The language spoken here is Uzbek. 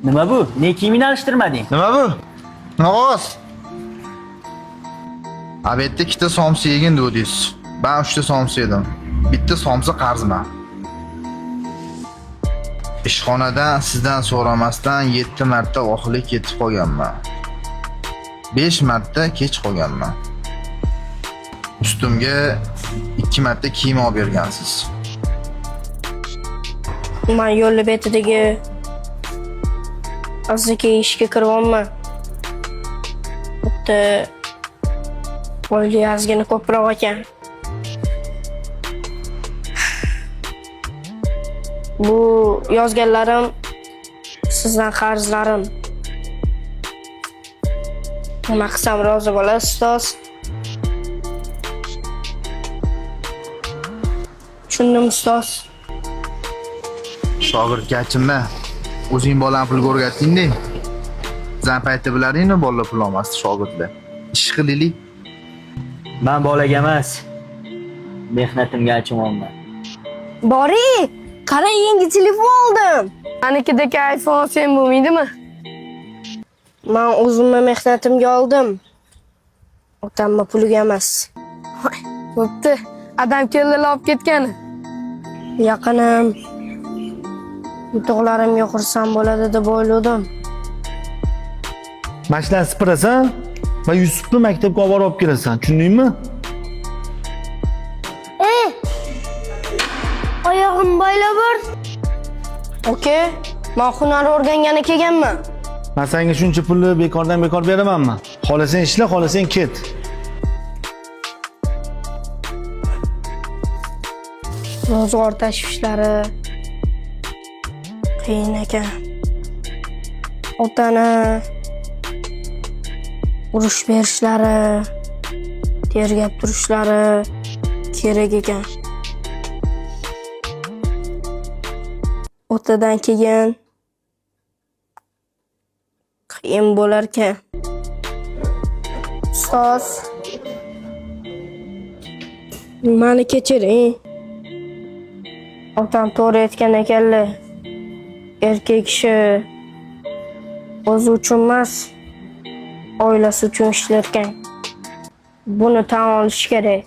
Nima bu? Ne kiyimini alishtirmading? Nima bu? Nog'oz. Abetda ikkita somsa yegin dedingiz. Ben 3ta somsa yedim. Bitta somsa qarzman. Ishxonadan sizdan so'ramasdan 7 marta oxirlik yetib qolganman. 5 marta kech qolganman. Ustimga 2 marta kiyim olib bergansiz. Men yo'l betidagi azizga ishga kiryapman. Bitta oyli ozgina ko'proq ekan. Bu yozganlarim sizdan qarzlarim. Nima qilsam rozi bo'lasiz, ustoz? Tushundim, ustoz. Shogirdgachimma, o'zing bolam pulga o'rgatding-da. Zan payti bilaringmi, bolalar pul olmasdi shogirdlar. Ish qilaylik. Men bolaga emas, mehnatimga achinmayman. Bori, qara yangi telefon oldim. Menikidagi iPhone sen bo'lmaydimi? Men o'zimni mehnatimga oldim. Otamma puliga emas. Bo'pti. Adam keldilar olib ketgani. Yaqinim yutuqlarimga xursand bo'ladi deb o'yladim. Mashina sipirasan va Yusufni maktabga olib kelasan, tushundingmi? Oyog'im boylab bor. Oke, men hunar o'rgangani kelganman. Men senga shuncha pulni bekordan bekor beramanmi? Xohlasang ishla, xohlasang ket. Ro'zg'or tashvishlari qiyin ekan. Otani urush berishlari, tergab turishlari kerak ekan. Otadan keyin qiyin bo'lar ekan. Ustoz, meni kechiring. Otam to'g'ri aytgan ekanlar. Erkak kishi o'zi uchun emas, oilasi uchun ishlar ekan. Buni tan olish kerak.